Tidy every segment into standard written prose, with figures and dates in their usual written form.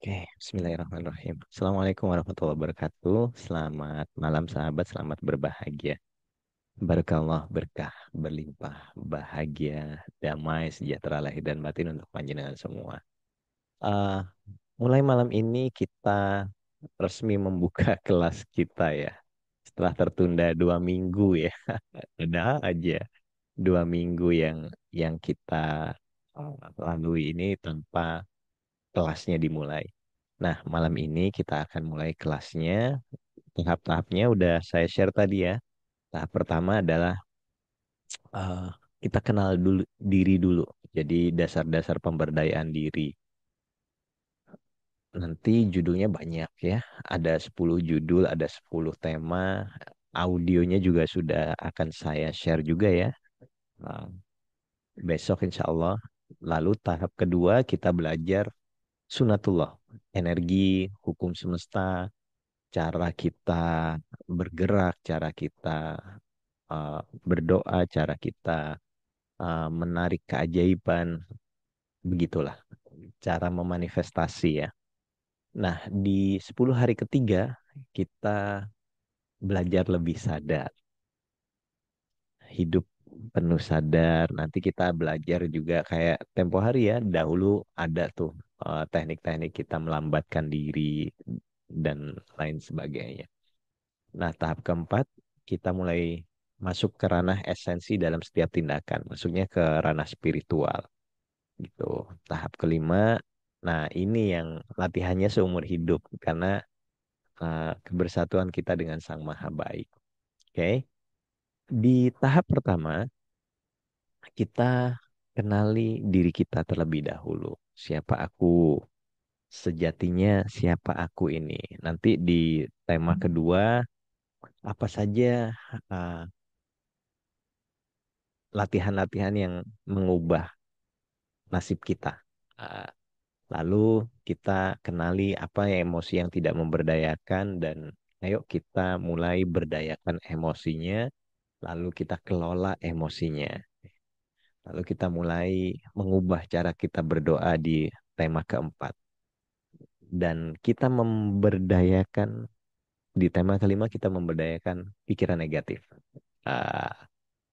Oke, Bismillahirrahmanirrahim. Assalamualaikum warahmatullahi wabarakatuh. Selamat malam sahabat, selamat berbahagia. Barakallah, berkah, berlimpah, bahagia, damai, sejahtera lahir dan batin untuk panjenengan semua. Eh, Mulai malam ini kita resmi membuka kelas kita ya. Setelah tertunda 2 minggu ya. Ada aja 2 minggu yang kita lalui ini tanpa kelasnya dimulai. Nah, malam ini kita akan mulai kelasnya. Tahap-tahapnya udah saya share tadi ya. Tahap pertama adalah eh, kita kenal dulu diri dulu. Jadi dasar-dasar pemberdayaan diri. Nanti judulnya banyak ya. Ada 10 judul, ada 10 tema. Audionya juga sudah akan saya share juga ya. Nah, besok insya Allah. Lalu tahap kedua kita belajar sunatullah. Energi, hukum semesta, cara kita bergerak, cara kita uh, berdoa, cara kita menarik keajaiban, begitulah cara memanifestasi ya. Nah, di 10 hari ketiga kita belajar lebih sadar, hidup penuh sadar. Nanti kita belajar juga kayak tempo hari ya, dahulu ada tuh teknik-teknik kita melambatkan diri dan lain sebagainya. Nah, tahap keempat, kita mulai masuk ke ranah esensi dalam setiap tindakan. Maksudnya ke ranah spiritual gitu. Tahap kelima, nah ini yang latihannya seumur hidup karena kebersatuan kita dengan Sang Maha Baik. Oke. Di tahap pertama, kita kenali diri kita terlebih dahulu. Siapa aku sejatinya, siapa aku ini. Nanti di tema kedua, apa saja uh, latihan-latihan yang mengubah nasib kita. Ah, Lalu kita kenali apa yang emosi yang tidak memberdayakan dan ayo kita mulai berdayakan emosinya, lalu kita kelola emosinya. Lalu kita mulai mengubah cara kita berdoa di tema keempat. Dan kita memberdayakan, di tema kelima kita memberdayakan pikiran negatif. Ah,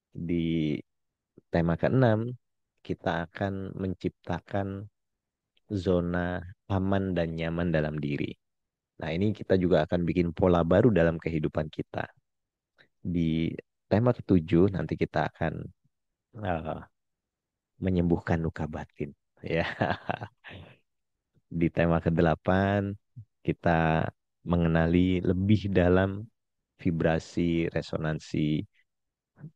di tema keenam, kita akan menciptakan zona aman dan nyaman dalam diri. Nah, ini kita juga akan bikin pola baru dalam kehidupan kita. Di tema ketujuh, nanti kita akan eh, menyembuhkan luka batin. Ya, di tema kedelapan, kita mengenali lebih dalam vibrasi, resonansi.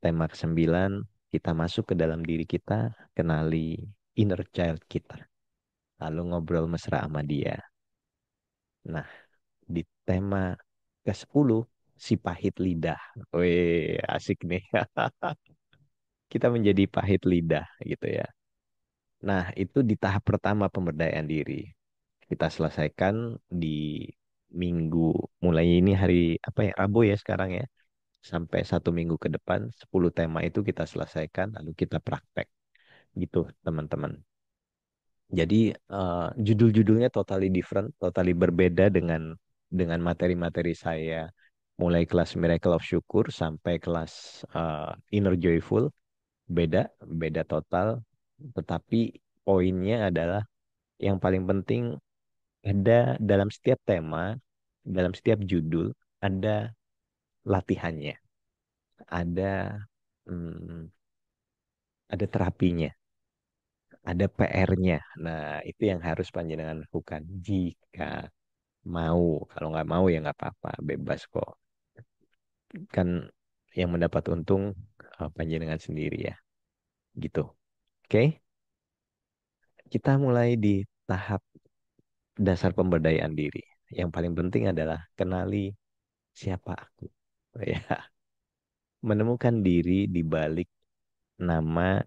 Tema kesembilan, kita masuk ke dalam diri kita, kenali inner child kita. Lalu ngobrol mesra sama dia. Nah, di tema ke-10, si pahit lidah. Wih, asik nih. Kita menjadi pahit lidah gitu ya. Nah, itu di tahap pertama pemberdayaan diri. Kita selesaikan di minggu, mulai ini hari apa ya, Rabu ya sekarang ya. Sampai 1 minggu ke depan, 10 tema itu kita selesaikan, lalu kita praktek. Gitu, teman-teman. Jadi judul-judulnya totally different, totally berbeda dengan materi-materi saya mulai kelas Miracle of Syukur sampai kelas Inner Joyful, beda, beda total. Tetapi poinnya adalah yang paling penting ada dalam setiap tema, dalam setiap judul ada latihannya, ada hmm, ada terapinya, ada PR-nya. Nah, itu yang harus panjenengan lakukan jika mau. Kalau nggak mau ya nggak apa-apa, bebas kok. Kan yang mendapat untung panjenengan sendiri ya, gitu. Oke, kita mulai di tahap dasar pemberdayaan diri. Yang paling penting adalah kenali siapa aku. Ya, menemukan diri di balik nama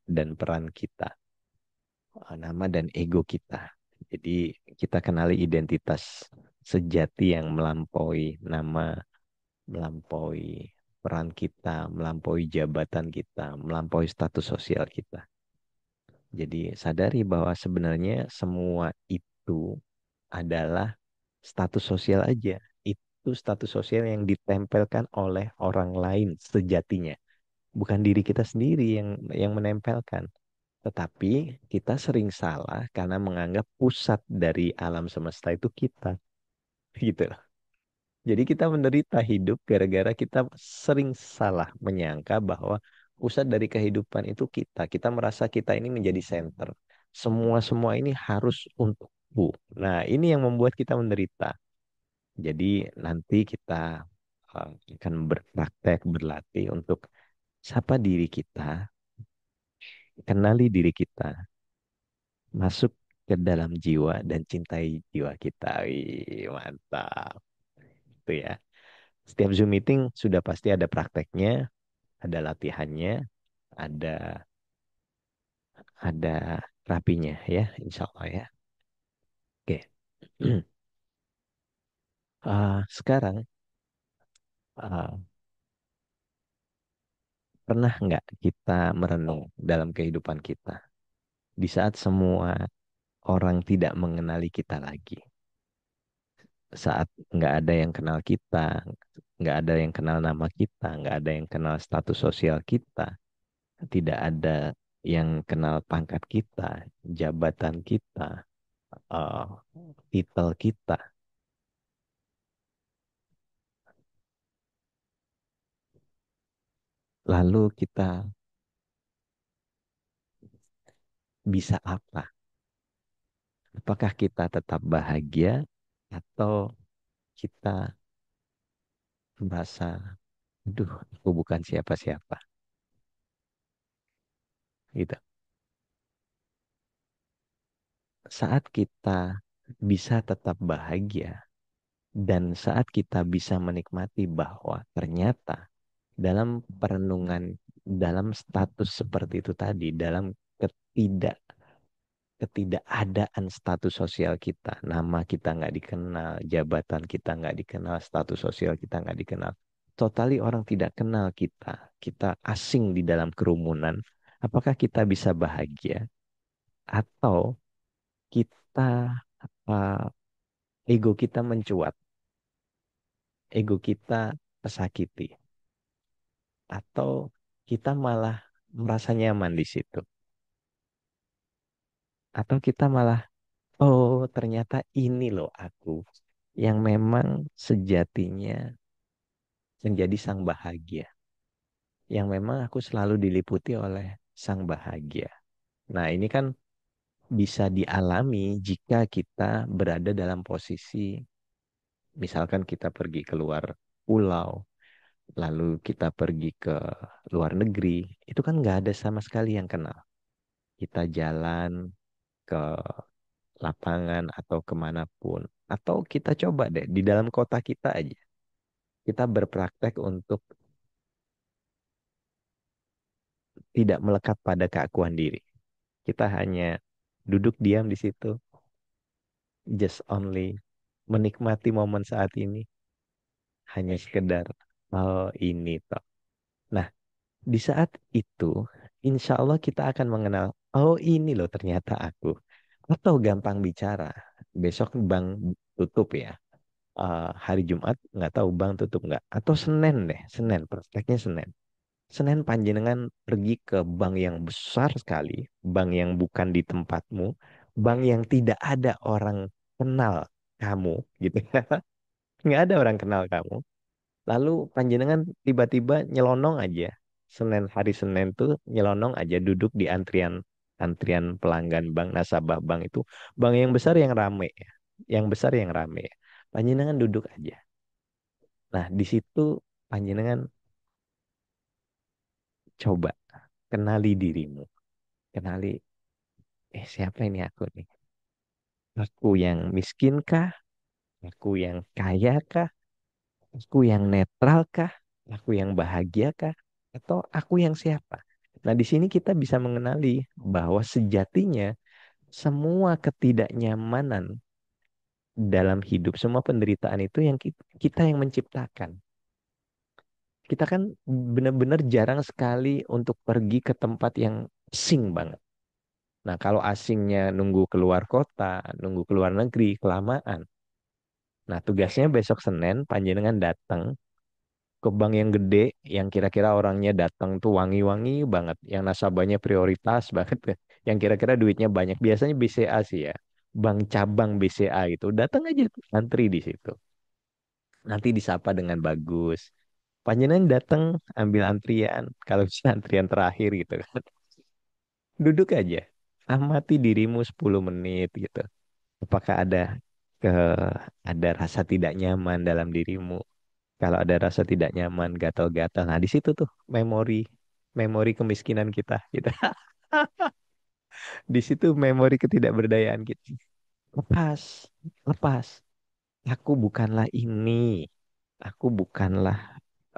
dan peran kita, nama dan ego kita. Jadi kita kenali identitas sejati yang melampaui nama, melampaui peran kita, melampaui jabatan kita, melampaui status sosial kita. Jadi sadari bahwa sebenarnya semua itu adalah status sosial aja. Itu status sosial yang ditempelkan oleh orang lain sejatinya. Bukan diri kita sendiri yang menempelkan. Tetapi kita sering salah karena menganggap pusat dari alam semesta itu kita. Gitu. Jadi kita menderita hidup gara-gara kita sering salah menyangka bahwa pusat dari kehidupan itu kita. Kita merasa kita ini menjadi center. Semua-semua ini harus untukku. Nah, ini yang membuat kita menderita. Jadi nanti kita akan berpraktek, berlatih untuk sapa diri kita, kenali diri kita, masuk ke dalam jiwa dan cintai jiwa kita. Wih, mantap. Itu ya. Setiap Zoom meeting sudah pasti ada prakteknya, ada latihannya, ada ada rapinya ya, insya Allah ya. Oke. Sekarang uh, pernah nggak kita merenung dalam kehidupan kita di saat semua orang tidak mengenali kita lagi, saat nggak ada yang kenal kita, nggak ada yang kenal nama kita, nggak ada yang kenal status sosial kita, tidak ada yang kenal pangkat kita, jabatan kita, uh, titel kita. Lalu kita bisa apa? Apakah kita tetap bahagia atau kita merasa, aduh, aku bukan siapa-siapa, gitu. Saat kita bisa tetap bahagia dan saat kita bisa menikmati bahwa ternyata dalam perenungan, dalam status seperti itu tadi, dalam ketidak ketidakadaan status sosial kita, nama kita nggak dikenal, jabatan kita nggak dikenal, status sosial kita nggak dikenal, totally orang tidak kenal kita, kita asing di dalam kerumunan, apakah kita bisa bahagia atau kita uh, ego kita mencuat, ego kita tersakiti, atau kita malah merasa nyaman di situ, atau kita malah, oh ternyata ini loh aku yang memang sejatinya menjadi sang bahagia. Yang memang aku selalu diliputi oleh sang bahagia. Nah, ini kan bisa dialami jika kita berada dalam posisi, misalkan kita pergi keluar pulau, lalu kita pergi ke luar negeri, itu kan nggak ada sama sekali yang kenal. Kita jalan ke lapangan atau kemanapun, atau kita coba deh di dalam kota kita aja. Kita berpraktek untuk tidak melekat pada keakuan diri. Kita hanya duduk diam di situ, just only menikmati momen saat ini, hanya sekedar, oh ini toh. Nah, di saat itu, insya Allah kita akan mengenal, oh ini loh ternyata aku. Atau gampang bicara, besok bank tutup ya. Hari Jumat nggak tahu bank tutup nggak. Atau Senin deh, Senin, prakteknya Senin. Senin panjenengan pergi ke bank yang besar sekali, bank yang bukan di tempatmu, bank yang tidak ada orang kenal kamu, gitu ya. Nggak ada orang kenal kamu. Lalu panjenengan tiba-tiba nyelonong aja. Hari Senin tuh nyelonong aja duduk di antrian antrian pelanggan bank, nasabah bank itu. Bank yang besar yang rame ya. Yang besar yang rame ya. Panjenengan duduk aja. Nah, di situ panjenengan coba kenali dirimu. Kenali, siapa ini aku nih? Aku yang miskin kah? Aku yang kaya kah? Aku yang netral kah? Aku yang bahagia kah? Atau aku yang siapa? Nah, di sini kita bisa mengenali bahwa sejatinya semua ketidaknyamanan dalam hidup, semua penderitaan itu yang kita yang menciptakan. Kita kan benar-benar jarang sekali untuk pergi ke tempat yang asing banget. Nah, kalau asingnya nunggu keluar kota, nunggu keluar negeri, kelamaan. Nah, tugasnya besok Senin, panjenengan datang ke bank yang gede, yang kira-kira orangnya datang tuh wangi-wangi banget, yang nasabahnya prioritas banget, yang kira-kira duitnya banyak. Biasanya BCA sih ya, bank cabang BCA gitu. Datang aja antri di situ. Nanti disapa dengan bagus. Panjenengan datang ambil antrian, kalau bisa antrian terakhir gitu kan. Duduk aja, amati dirimu 10 menit gitu. Apakah ke ada rasa tidak nyaman dalam dirimu? Kalau ada rasa tidak nyaman, gatal-gatal. Nah, di situ tuh memori memori kemiskinan kita gitu. Di situ memori ketidakberdayaan kita. Lepas, lepas. Aku bukanlah ini. Aku bukanlah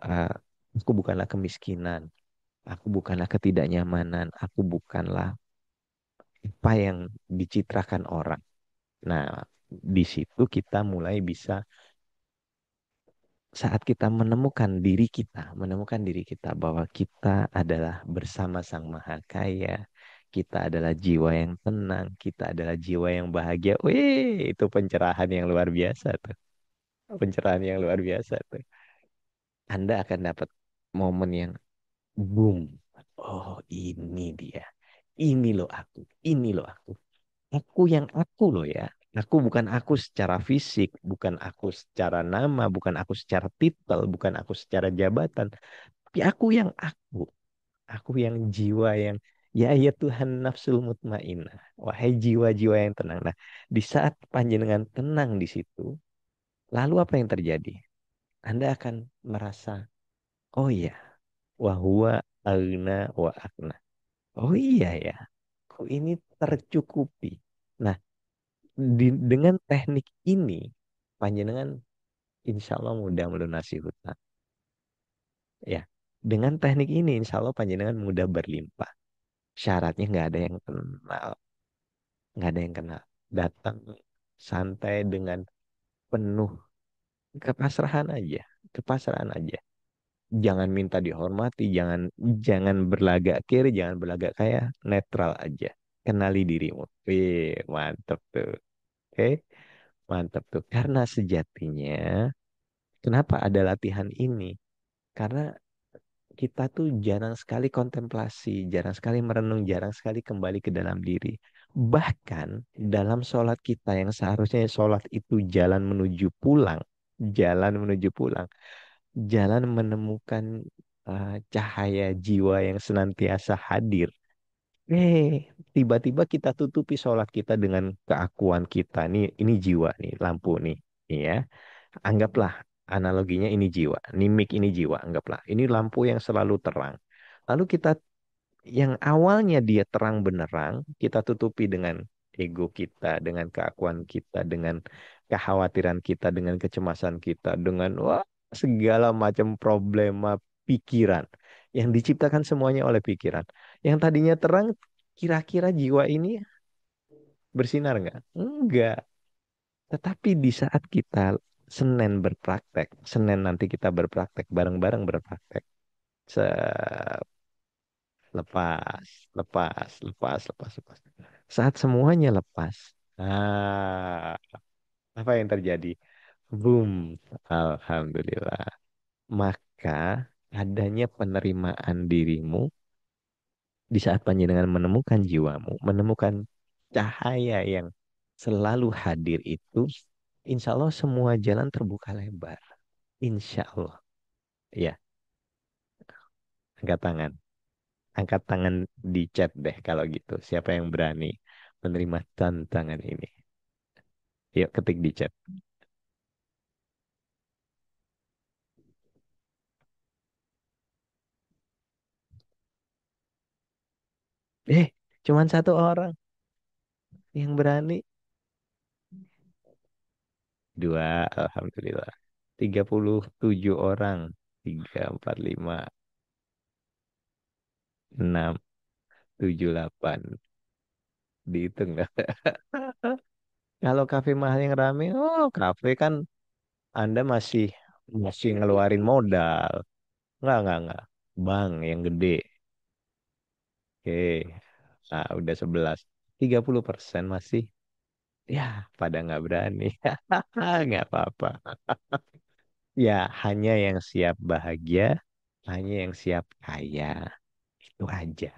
eh, aku bukanlah kemiskinan. Aku bukanlah ketidaknyamanan. Aku bukanlah apa yang dicitrakan orang. Nah, di situ kita mulai bisa saat kita menemukan diri kita bahwa kita adalah bersama Sang Maha Kaya, kita adalah jiwa yang tenang, kita adalah jiwa yang bahagia. Wih, itu pencerahan yang luar biasa tuh. Pencerahan yang luar biasa tuh. Anda akan dapat momen yang boom. Oh, ini dia. Ini loh aku. Ini loh aku. Aku yang aku loh ya. Aku bukan aku secara fisik, bukan aku secara nama, bukan aku secara titel, bukan aku secara jabatan, tapi aku yang aku. Aku yang jiwa yang ya Tuhan nafsul mutmainnah. Wahai jiwa-jiwa yang tenang. Nah, di saat panjenengan tenang di situ, lalu apa yang terjadi? Anda akan merasa, oh iya, wahwa agna wa akna. Oh iya ya, kok ini tercukupi. Nah, dengan teknik ini, panjenengan insya Allah mudah melunasi hutang. Ya, dengan teknik ini insya Allah panjenengan mudah berlimpah. Syaratnya nggak ada yang kenal, nggak ada yang kenal. Datang santai dengan penuh kepasrahan aja, kepasrahan aja. Jangan minta dihormati, jangan jangan berlagak kiri, jangan berlagak kayak netral aja. Kenali dirimu. Wih, mantep tuh. Oke, mantep tuh. Karena sejatinya kenapa ada latihan ini? Karena kita tuh jarang sekali kontemplasi, jarang sekali merenung, jarang sekali kembali ke dalam diri. Bahkan dalam sholat kita yang seharusnya sholat itu jalan menuju pulang, jalan menemukan cahaya jiwa yang senantiasa hadir. Tiba-tiba kita tutupi sholat kita dengan keakuan kita. Ini jiwa nih, lampu nih, ya. Anggaplah analoginya ini jiwa, nimik ini jiwa, anggaplah. Ini lampu yang selalu terang. Lalu kita yang awalnya dia terang benerang, kita tutupi dengan ego kita, dengan keakuan kita, dengan kekhawatiran kita, dengan kecemasan kita, dengan wah, segala macam problema pikiran yang diciptakan semuanya oleh pikiran. Yang tadinya terang, kira-kira jiwa ini bersinar nggak? Enggak. Tetapi di saat kita Senin berpraktek, Senin nanti kita berpraktek, bareng-bareng berpraktek. Se- Lepas, lepas, lepas, lepas, lepas. Saat semuanya lepas, ah, apa yang terjadi? Boom, Alhamdulillah. Maka adanya penerimaan dirimu di saat panjenengan menemukan jiwamu, menemukan cahaya yang selalu hadir itu, insya Allah semua jalan terbuka lebar. Insya Allah. Ya, angkat tangan. Angkat tangan di chat deh kalau gitu. Siapa yang berani menerima tantangan ini? Yuk ketik di chat. Eh, cuman satu orang yang berani. Dua, Alhamdulillah. 37 orang. Tiga, empat, lima, enam, tujuh, delapan. Dihitung dah. Kalau kafe mahal yang rame, oh kafe kan Anda masih masih ngeluarin modal. Enggak. Bank yang gede. Oke. Nah, udah 11. 30% masih ya pada nggak berani. Nggak apa-apa. Ya, hanya yang siap bahagia, hanya yang siap kaya. Itu aja.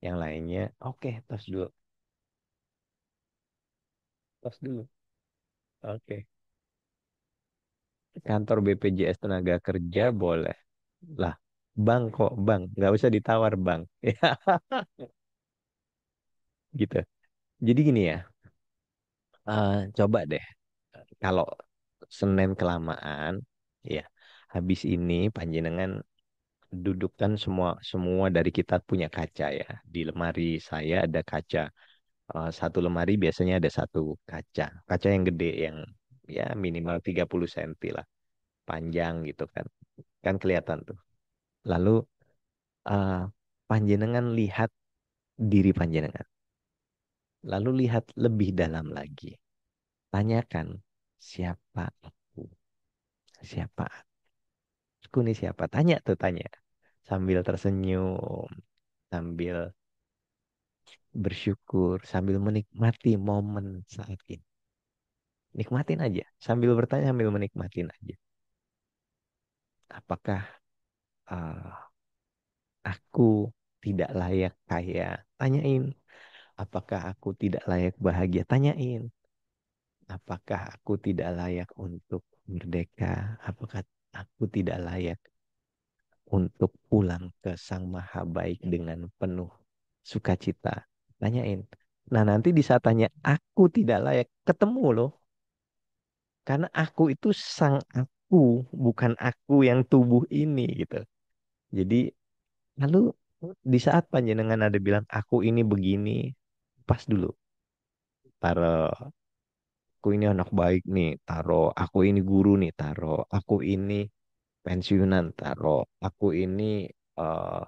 Yang lainnya, oke, tos dulu. Tos dulu. Oke. Kantor BPJS Tenaga Kerja boleh. Lah, bang kok, bang. Nggak usah ditawar, bang. Ya, gitu. Jadi gini ya, coba deh. Kalau Senin kelamaan, ya, habis ini panjenengan dudukkan semua semua dari kita punya kaca ya. Di lemari saya ada kaca. Satu lemari biasanya ada satu kaca. Kaca yang gede yang ya minimal 30 cm lah. Panjang gitu kan. Kan kelihatan tuh. Lalu eh, panjenengan lihat diri panjenengan. Lalu lihat lebih dalam lagi. Tanyakan, siapa aku? Siapa aku nih siapa? Tanya tuh, tanya. Sambil tersenyum, sambil bersyukur, sambil menikmati momen saat ini. Nikmatin aja, sambil bertanya, sambil menikmatin aja. Apakah uh, aku tidak layak kaya? Tanyain. Apakah aku tidak layak bahagia? Tanyain. Apakah aku tidak layak untuk merdeka? Apakah aku tidak layak untuk pulang ke Sang Maha Baik dengan penuh sukacita? Tanyain. Nah, nanti di saat tanya, aku tidak layak, ketemu loh. Karena aku itu sang aku, bukan aku yang tubuh ini gitu. Jadi, lalu di saat panjenengan ada bilang, aku ini begini, pas dulu. Taruh, aku ini anak baik nih, taruh. Aku ini guru nih, taruh. Aku ini pensiunan, taruh. Aku ini eh,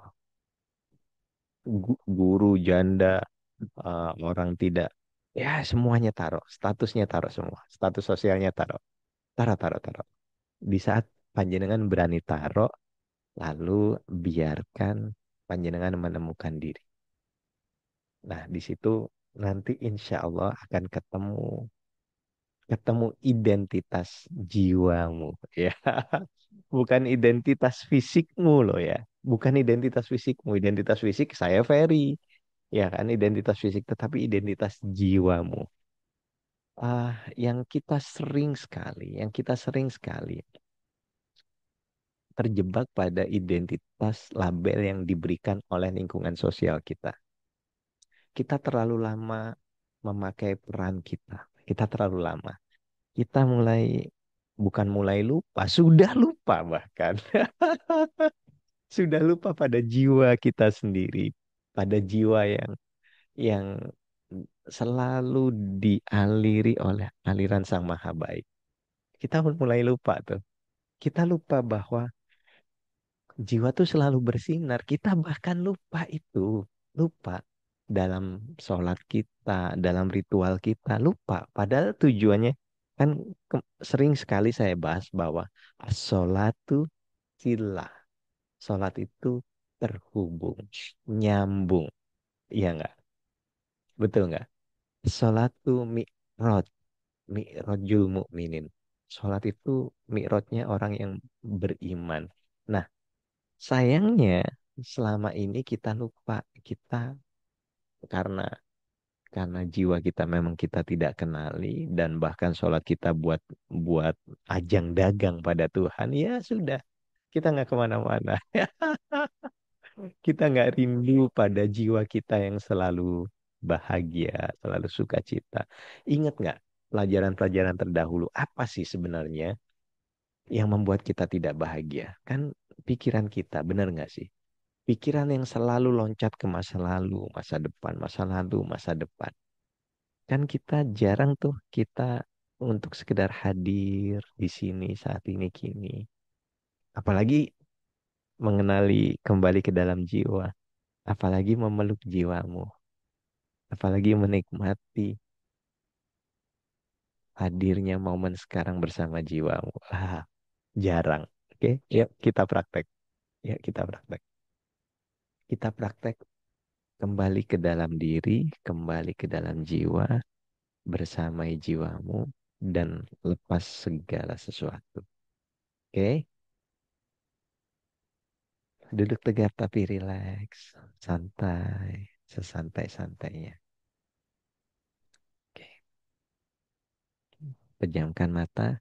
guru janda, orang tidak. Ya, semuanya taruh. Statusnya taruh semua. Status sosialnya taruh. Taruh, taruh, taruh. Di saat panjenengan berani taruh, lalu biarkan panjenengan menemukan diri. Nah, di situ nanti insya Allah akan ketemu ketemu identitas jiwamu ya. Bukan identitas fisikmu loh ya. Bukan identitas fisikmu, identitas fisik saya Ferry. Ya kan identitas fisik tetapi identitas jiwamu. Yang kita sering sekali, yang kita sering sekali terjebak pada identitas label yang diberikan oleh lingkungan sosial kita. Kita terlalu lama memakai peran kita. Kita terlalu lama. Kita bukan mulai lupa, sudah lupa bahkan. Sudah lupa pada jiwa kita sendiri, pada jiwa yang selalu dialiri oleh aliran Sang Maha Baik. Kita mulai lupa tuh. Kita lupa bahwa jiwa tuh selalu bersinar. Kita bahkan lupa itu. Lupa dalam sholat kita, dalam ritual kita. Lupa. Padahal tujuannya kan sering sekali saya bahas bahwa as-sholatu silah. Sholat itu terhubung, nyambung. Iya nggak? Betul nggak? Sholatu mi'raj, mi'rajul mu'minin. Sholat itu mi'rajnya orang yang beriman. Nah, sayangnya selama ini kita lupa kita karena karena jiwa kita memang kita tidak kenali dan bahkan sholat kita buat buat ajang dagang pada Tuhan ya sudah kita nggak kemana-mana. Kita nggak rindu pada jiwa kita yang selalu bahagia, selalu sukacita. Ingat nggak pelajaran-pelajaran terdahulu apa sih sebenarnya yang membuat kita tidak bahagia? Kan pikiran kita, benar nggak sih? Pikiran yang selalu loncat ke masa lalu, masa depan, masa lalu, masa depan. Kan kita jarang tuh kita untuk sekedar hadir di sini saat ini kini. Apalagi mengenali kembali ke dalam jiwa. Apalagi memeluk jiwamu. Apalagi menikmati hadirnya momen sekarang bersama jiwamu. Jarang. Oke, yuk kita praktek. Yuk kita praktek. Kita praktek Kembali ke dalam diri, kembali ke dalam jiwa, bersamai jiwamu, dan lepas segala sesuatu. Oke? Duduk tegap tapi rileks, santai, sesantai-santainya. Oke. Pejamkan mata,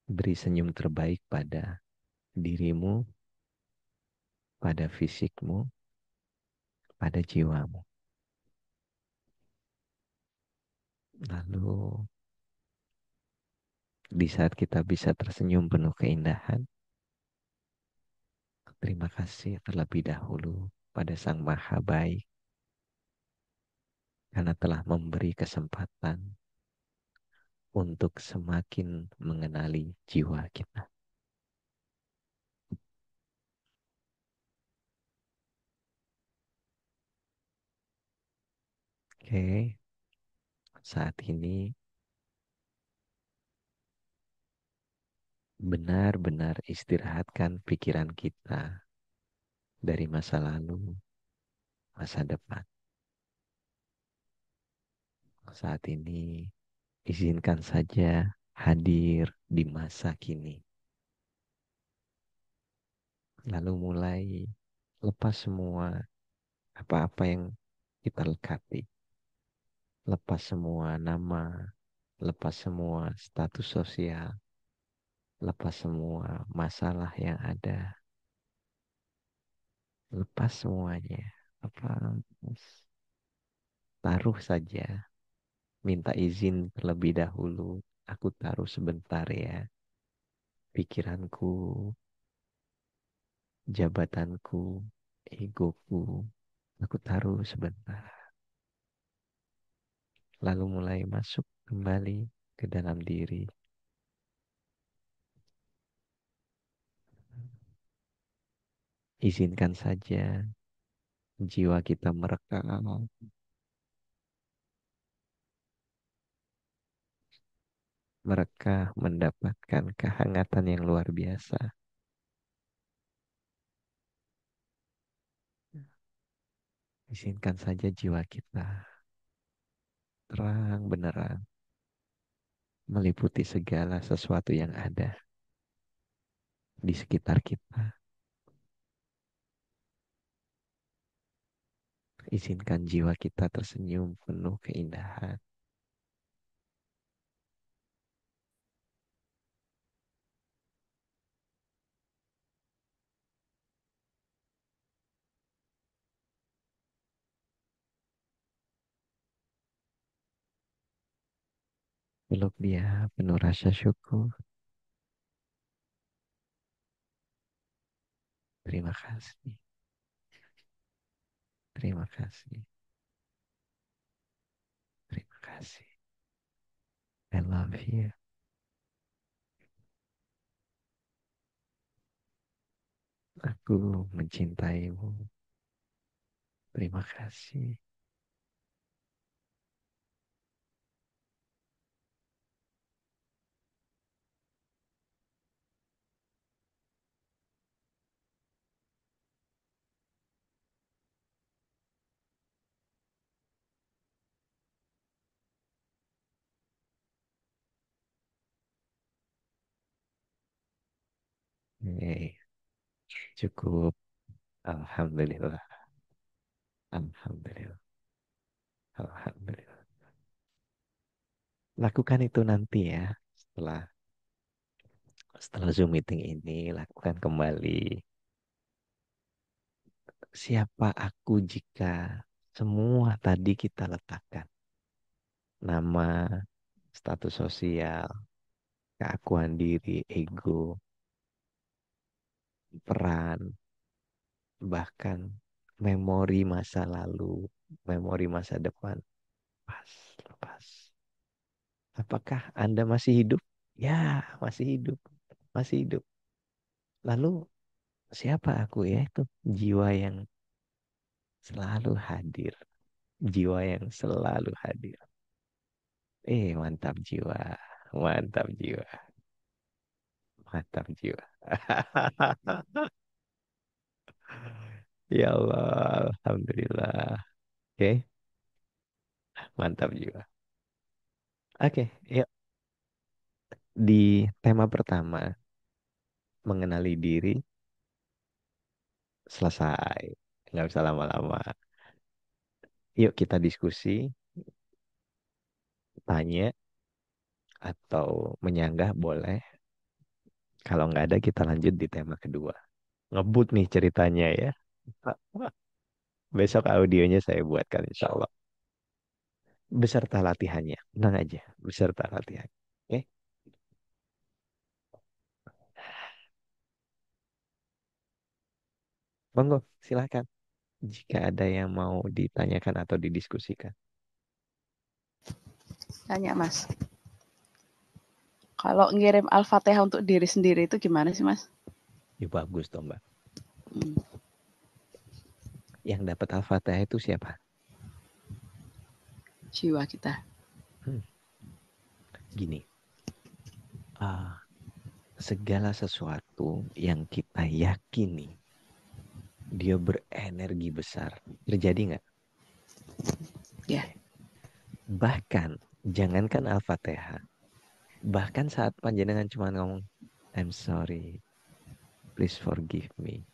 beri senyum terbaik pada dirimu, pada fisikmu, pada jiwamu. Lalu, di saat kita bisa tersenyum penuh keindahan, terima kasih terlebih dahulu pada Sang Maha Baik karena telah memberi kesempatan untuk semakin mengenali jiwa kita. Oke, saat ini benar-benar istirahatkan pikiran kita dari masa lalu, masa depan. Saat ini izinkan saja hadir di masa kini. Lalu mulai lepas semua apa-apa yang kita lekati. Lepas semua nama, lepas semua status sosial, lepas semua masalah yang ada. Lepas semuanya. Lepas. Taruh saja. Minta izin terlebih dahulu. Aku taruh sebentar ya. Pikiranku, jabatanku, egoku. Aku taruh sebentar. Lalu mulai masuk kembali ke dalam diri. Izinkan saja jiwa kita merekam. Mereka mendapatkan kehangatan yang luar biasa. Izinkan saja jiwa kita terang benerang meliputi segala sesuatu yang ada di sekitar kita. Izinkan jiwa kita tersenyum penuh keindahan. Peluk dia penuh rasa syukur. Terima kasih. Terima kasih. Terima kasih. I love you. Aku mencintaimu. Terima kasih. Hey, cukup. Alhamdulillah. Alhamdulillah. Alhamdulillah. Lakukan itu nanti ya. Setelah setelah Zoom meeting ini, lakukan kembali. Siapa aku jika semua tadi kita letakkan? Nama, status sosial, keakuan diri, ego, peran, bahkan memori masa lalu, memori masa depan. Lepas, lepas. Apakah Anda masih hidup? Ya, masih hidup. Masih hidup. Lalu siapa aku ya? Itu jiwa yang selalu hadir. Jiwa yang selalu hadir. Mantap jiwa. Mantap jiwa. Mantap jiwa. Ya Allah, Alhamdulillah. Oke, mantap juga. Oke, yuk di tema pertama, mengenali diri, selesai. Nggak usah lama-lama. Yuk kita diskusi, tanya, atau menyanggah boleh. Kalau nggak ada, kita lanjut di tema kedua. Ngebut nih ceritanya ya. Besok audionya saya buatkan insya Allah. Beserta latihannya. Tenang aja, beserta latihan. Oke, monggo, silakan. Jika ada yang mau ditanyakan atau didiskusikan. Tanya Mas, kalau ngirim Al-Fatihah untuk diri sendiri itu gimana sih Mas? Ya bagus toh Mbak. Hmm, Yang dapat Al-Fatihah itu siapa? jiwa kita. Hmm, gini, ah, segala sesuatu yang kita yakini dia berenergi besar. Terjadi nggak? Ya, Ya. Bahkan, jangankan Al-Fatihah. Bahkan saat panjenengan cuma ngomong, I'm sorry, please forgive me.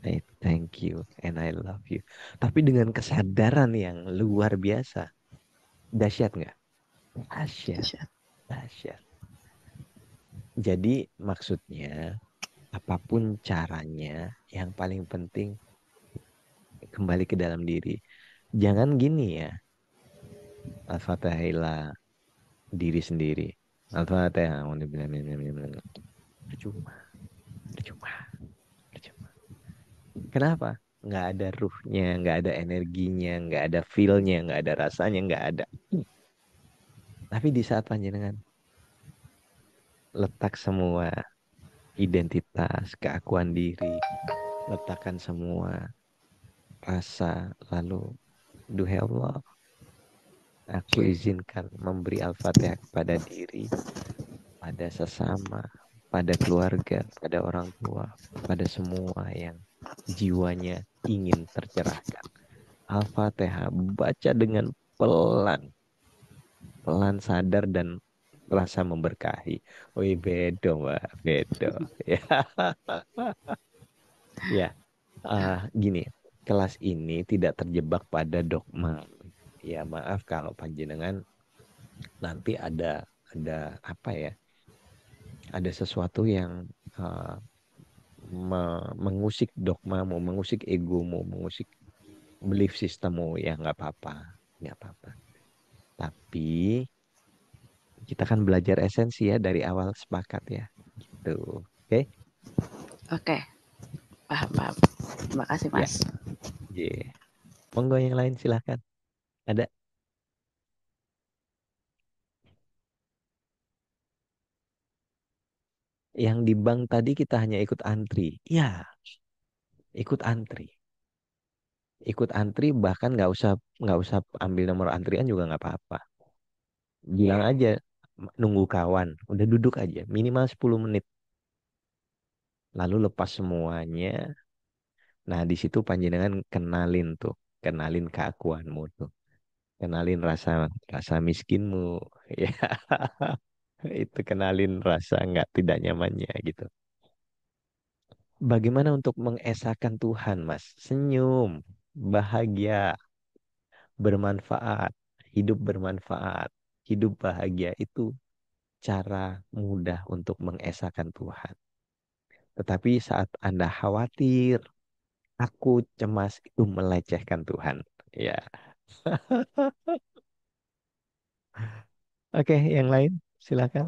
I thank you and I love you. Tapi dengan kesadaran yang luar biasa. Dahsyat nggak? Dahsyat. dahsyat. Dahsyat. Jadi maksudnya, apapun caranya, yang paling penting kembali ke dalam diri. Jangan gini ya, Al-Fatihah diri sendiri. Al-Fatihah. Percuma, percuma, percuma. Kenapa? Nggak ada ruhnya, nggak ada energinya, nggak ada feel-nya, nggak ada rasanya, nggak ada. Tapi di saat panjenengan letak semua identitas, keakuan diri, letakkan semua rasa, lalu, duhai Allah, aku izinkan memberi Al-Fatihah kepada diri, pada sesama, pada keluarga, pada orang tua, pada semua yang jiwanya ingin tercerahkan. Al-Fatihah baca dengan pelan, pelan sadar dan rasa memberkahi. Wih, bedo, Mbak, bedo. Ya, ya. Gini, kelas ini tidak terjebak pada dogma. Ya, maaf kalau panjenengan nanti ada apa ya? Ada sesuatu yang uh, mengusik dogmamu, mengusik egomu, mengusik belief systemmu, ya nggak apa-apa, nggak apa-apa. Tapi kita kan belajar esensi ya dari awal sepakat ya, gitu. Oke? Oke, paham paham. Terima kasih Ya, Mas. yeah. Monggo yang lain silahkan. Ada yang di bank tadi kita hanya ikut antri. Ya, ikut antri. Ikut antri bahkan nggak usah ambil nomor antrian juga nggak apa-apa. Bilang aja nunggu kawan, udah duduk aja minimal 10 menit. Lalu lepas semuanya. Nah, di situ panjenengan kenalin tuh, kenalin keakuanmu tuh, kenalin rasa rasa miskinmu, ya itu kenalin rasa nggak tidak nyamannya gitu. Bagaimana untuk mengesahkan Tuhan, Mas? Senyum, bahagia, bermanfaat, hidup bermanfaat, hidup bahagia itu cara mudah untuk mengesahkan Tuhan. Tetapi saat Anda khawatir, takut, cemas itu melecehkan Tuhan. Ya. Oke, yang lain silakan.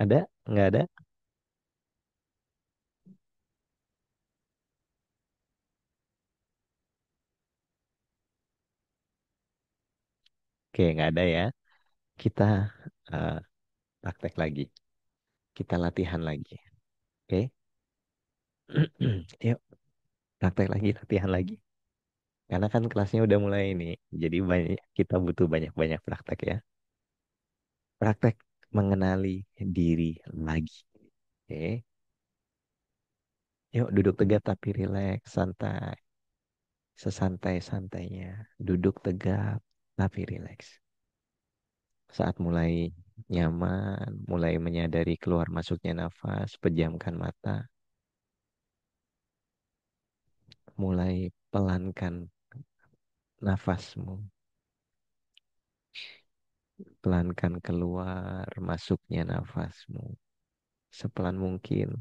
Ada? Nggak ada? Oke, nggak ada ya. Kita eh, praktek lagi. kita latihan lagi. Oke? Yuk, praktek lagi, latihan lagi. Karena kan kelasnya udah mulai ini. Jadi banyak kita butuh banyak-banyak praktek ya. Praktek mengenali diri lagi. Oke. Yuk duduk tegak tapi rileks, santai. Sesantai-santainya. Duduk tegap tapi rileks. Saat mulai nyaman, mulai menyadari keluar masuknya nafas, pejamkan mata, mulai pelankan nafasmu, pelankan keluar masuknya nafasmu, sepelan mungkin,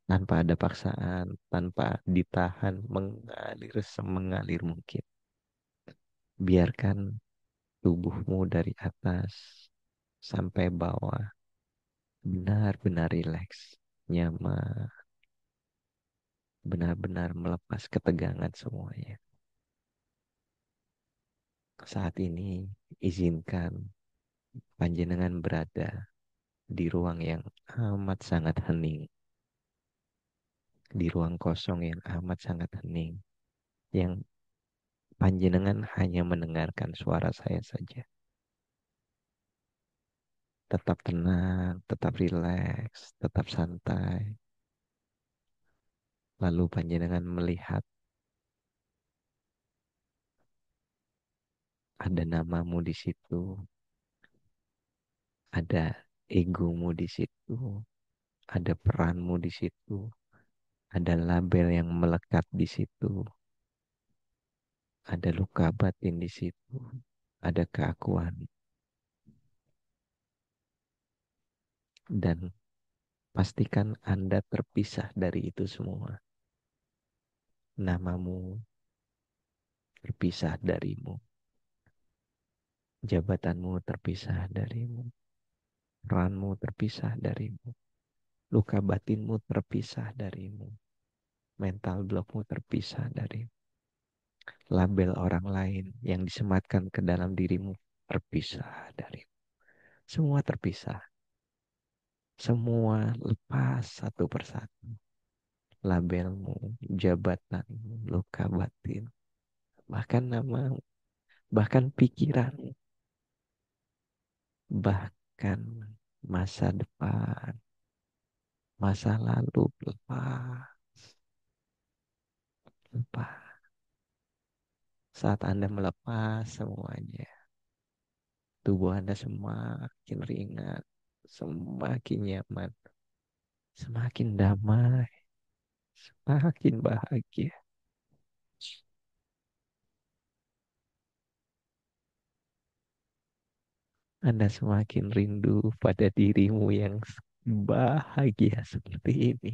tanpa ada paksaan, tanpa ditahan, mengalir semengalir mungkin. Biarkan tubuhmu dari atas sampai bawah benar-benar rileks, nyaman, benar-benar melepas ketegangan semuanya. Saat ini, izinkan panjenengan berada di ruang yang amat sangat hening, di ruang kosong yang amat sangat hening, yang panjenengan hanya mendengarkan suara saya saja. Tetap tenang, tetap rileks, tetap santai. Lalu panjenengan melihat ada namamu di situ, ada egomu di situ, ada peranmu di situ, ada label yang melekat di situ, ada luka batin di situ, ada keakuan. Dan pastikan Anda terpisah dari itu semua. Namamu terpisah darimu. Jabatanmu terpisah darimu. Peranmu terpisah darimu. Luka batinmu terpisah darimu. Mental blockmu terpisah darimu. Label orang lain yang disematkan ke dalam dirimu terpisah darimu. Semua terpisah. Semua lepas satu persatu. Labelmu, jabatanmu, luka batin, bahkan nama, bahkan pikiran, bahkan masa depan, masa lalu lepas, lepas. Saat Anda melepas semuanya, tubuh Anda semakin ringan, semakin nyaman, semakin damai, semakin bahagia. Anda semakin rindu pada dirimu yang bahagia seperti ini.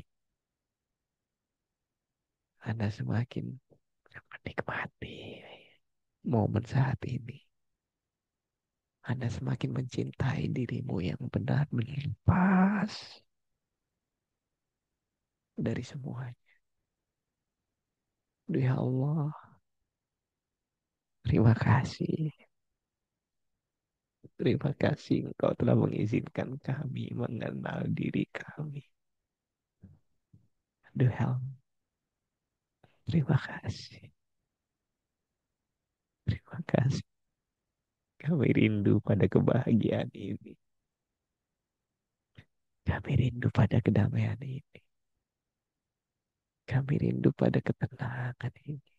Anda semakin menikmati momen saat ini. Anda semakin mencintai dirimu yang benar-benar lepas dari semuanya. Ya Allah, terima kasih. Terima kasih Engkau telah mengizinkan kami mengenal diri kami. Duh, terima kasih. Terima kasih. Kami rindu pada kebahagiaan ini. Kami rindu pada kedamaian ini. Kami rindu pada ketenangan ini.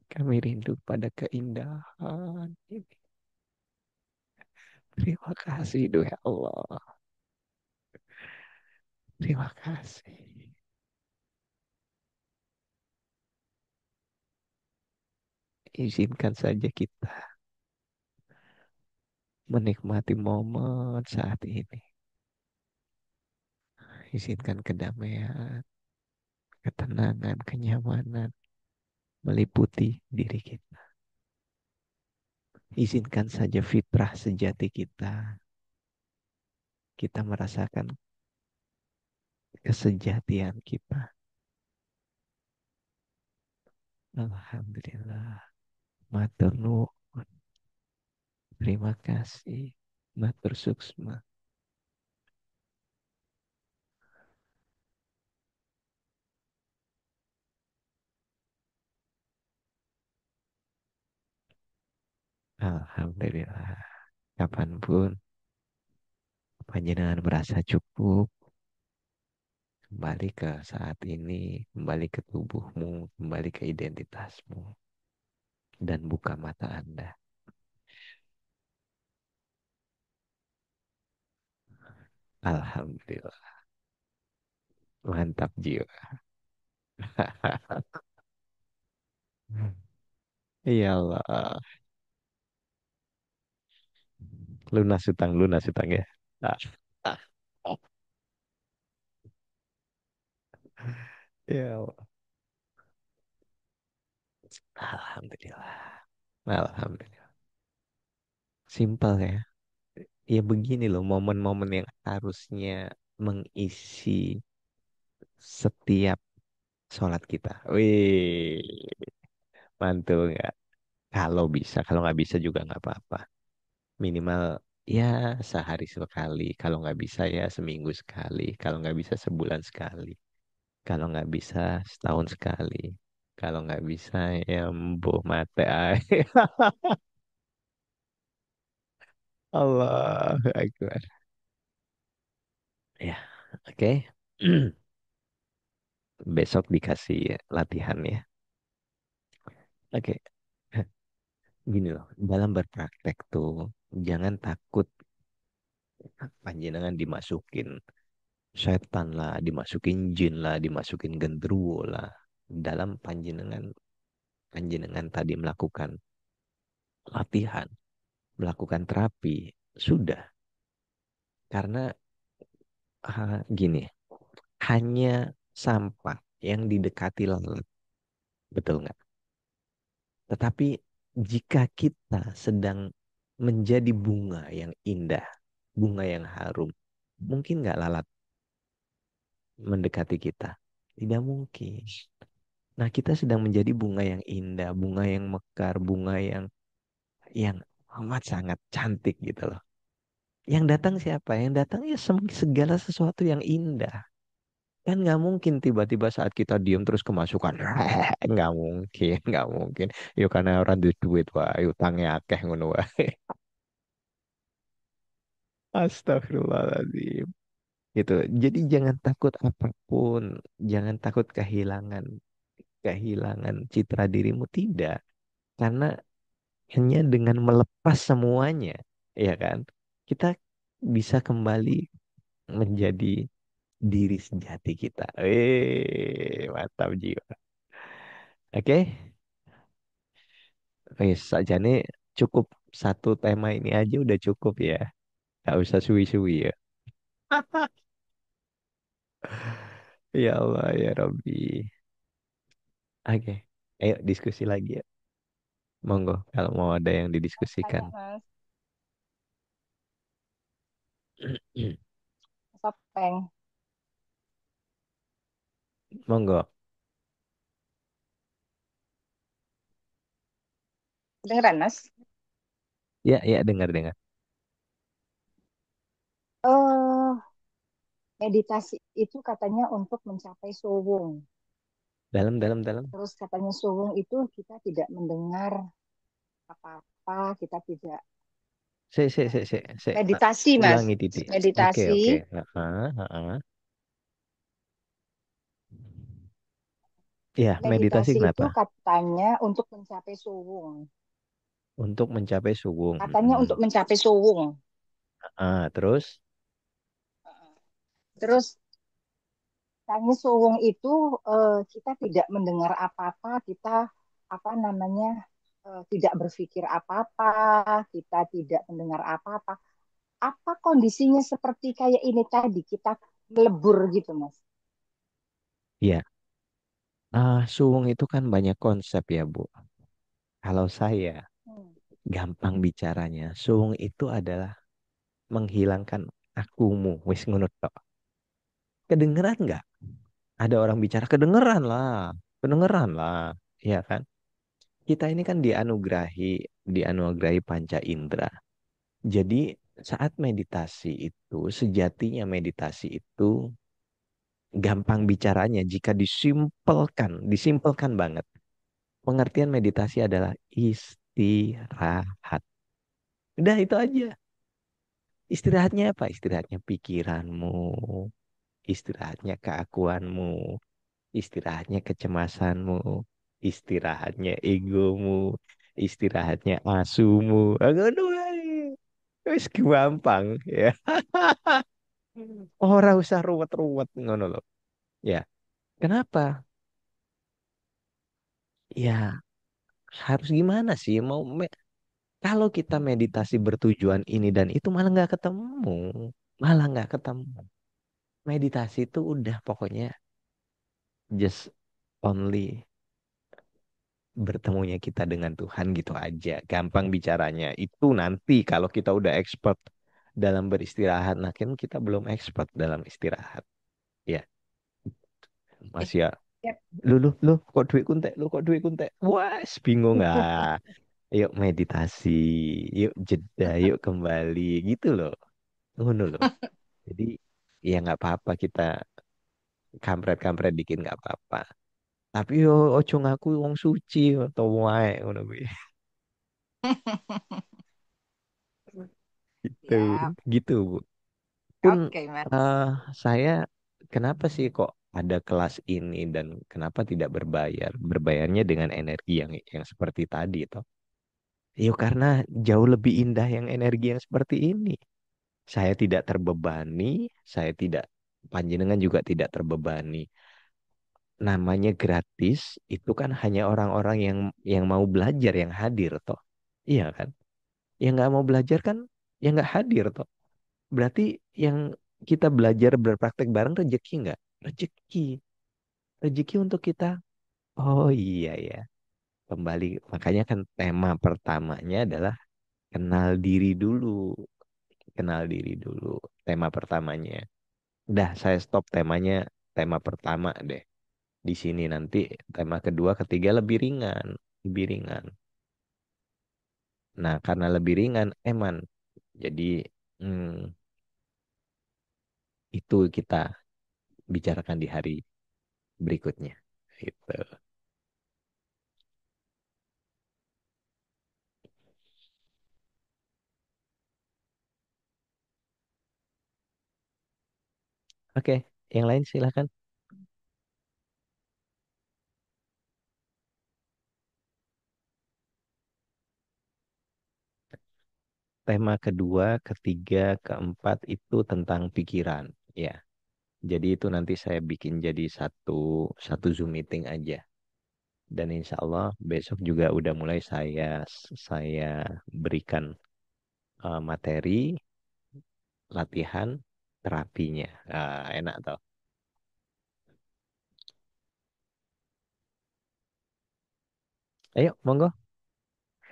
Kami rindu pada keindahan ini. Terima kasih, duh ya Allah. Terima kasih. Izinkan saja kita menikmati momen saat ini. Izinkan kedamaian, ketenangan, kenyamanan meliputi diri kita. Izinkan saja fitrah sejati kita. Kita merasakan kesejatian kita. Alhamdulillah. Matur nuwun. Terima kasih. Matur suksma. Alhamdulillah. Kapanpun panjenengan merasa cukup, kembali ke saat ini, kembali ke tubuhmu, kembali ke identitasmu, dan buka mata Anda. Alhamdulillah. Mantap jiwa. Ya Allah. Lunas hutang ya. Ah, ah, ah. Ya Allah. Alhamdulillah. Alhamdulillah. Simpel ya. Ya begini loh momen-momen yang harusnya mengisi setiap sholat kita. Wih, mantul nggak? Kalau bisa, kalau nggak bisa juga nggak apa-apa. Minimal ya sehari sekali. Kalau nggak bisa ya seminggu sekali. Kalau nggak bisa sebulan sekali. Kalau nggak bisa setahun sekali. Kalau nggak bisa ya mbuh mate ay. Allah Akbar. Ya, oke. Besok dikasih latihan ya. Oke. Gini loh, dalam berpraktek tuh jangan takut panjenengan dimasukin setan lah, dimasukin jin lah, dimasukin genderuwo lah. Dalam panjenengan panjenengan tadi melakukan latihan, melakukan terapi, sudah. Karena gini, hanya sampah yang didekati lalat, betul nggak? Tetapi jika kita sedang menjadi bunga yang indah, bunga yang harum, mungkin nggak lalat mendekati kita? Tidak mungkin. Nah, kita sedang menjadi bunga yang indah, bunga yang mekar, bunga yang amat sangat cantik gitu loh. Yang datang siapa? Yang datang ya segala sesuatu yang indah. Kan nggak mungkin tiba-tiba saat kita diam terus kemasukan. Nggak mungkin, nggak mungkin. Yuk karena orang duit duit wah, utangnya akeh ngono wae. Astagfirullahaladzim. Gitu. Jadi jangan takut apapun, jangan takut kehilangan kehilangan citra dirimu tidak. Karena hanya dengan melepas semuanya, ya kan? Kita bisa kembali menjadi diri sejati kita. Mantap jiwa. Oke, saja nih cukup satu tema ini aja udah cukup ya. Gak usah suwi-suwi ya. Ya Allah ya Rabbi. Oke, ayo diskusi lagi ya. Monggo kalau mau ada yang Mas, didiskusikan. tanya Mas, Mas Openg. Monggo. Kedengeran Mas? Ya, ya dengar-dengar. Eh, meditasi itu katanya untuk mencapai suwung. Dalam. Terus katanya suwung itu kita tidak mendengar apa-apa, kita tidak Se, se, eh, se, se, se. meditasi Mas. Ulangi titik. Oke, Meditasi, oke. Ha. Ya, meditasi meditasi itu kenapa? katanya untuk mencapai suwung. Untuk mencapai suwung. Katanya untuk mencapai suwung. Terus, Terus katanya suwung itu kita tidak mendengar apa-apa, kita apa namanya tidak berpikir apa-apa, kita tidak mendengar apa-apa. Apa kondisinya seperti kayak ini tadi, kita melebur gitu, Mas? ya, suwung itu kan banyak konsep ya, Bu. Kalau saya Hmm. gampang bicaranya, suwung itu adalah menghilangkan akumu. Wis ngono tok. Kedengeran nggak? Ada orang bicara kedengeran lah, ya kan? Kita ini kan dianugerahi panca indera. Jadi saat meditasi itu, sejatinya meditasi itu gampang bicaranya jika disimpelkan banget. Pengertian meditasi adalah istirahat. Udah itu aja. Istirahatnya apa? Istirahatnya pikiranmu, istirahatnya keakuanmu, istirahatnya kecemasanmu, istirahatnya egomu, istirahatnya asumu. Aduh, wis gampang ya. Ora usah ruwet-ruwet ngono loh. Ya, kenapa? Ya, harus gimana sih kalau kita meditasi bertujuan ini dan itu malah nggak ketemu, malah nggak ketemu. Meditasi itu udah pokoknya just only bertemunya kita dengan Tuhan gitu aja. Gampang bicaranya. Itu nanti kalau kita udah expert dalam beristirahat, nah kan kita belum expert dalam istirahat. Ya, Eh, masih ya. ya. Lu, kok duit kuntek, lu kok duit kuntek. Wah, bingung nggak? Yuk meditasi, yuk jeda, yuk kembali, gitu loh. Ngono loh. Jadi ya nggak apa-apa kita kampret-kampret dikit nggak apa-apa. Tapi yo ojo ngaku wong suci atau wae ngono kuwi. Gitu, Siap. gitu Bu. Pun Oke, Mas. eh, saya kenapa sih kok ada kelas ini dan kenapa tidak berbayar? Berbayarnya dengan energi yang seperti tadi toh. Yo karena jauh lebih indah yang energi yang seperti ini. Saya tidak terbebani, saya tidak panjenengan juga tidak terbebani. Namanya gratis, itu kan hanya orang-orang yang mau belajar yang hadir toh. Iya kan? Yang nggak mau belajar kan yang nggak hadir toh. Berarti yang kita belajar berpraktek bareng rezeki nggak? Rezeki. Rezeki untuk kita. Oh iya ya. Kembali. Makanya kan tema pertamanya adalah kenal diri dulu. Kenal diri dulu. Tema pertamanya. Dah saya stop temanya. Tema pertama deh. Di sini nanti tema kedua, ketiga lebih ringan. Lebih ringan. Nah karena lebih ringan, eman. Jadi hmm, itu kita bicarakan di hari berikutnya. Gitu. Oke, yang lain silahkan. Tema kedua, ketiga, keempat itu tentang pikiran. Ya, jadi itu nanti saya bikin jadi satu satu Zoom meeting aja. Dan insya Allah besok juga udah mulai saya berikan materi latihan terapinya. Ah, enak toh. Ayo, monggo.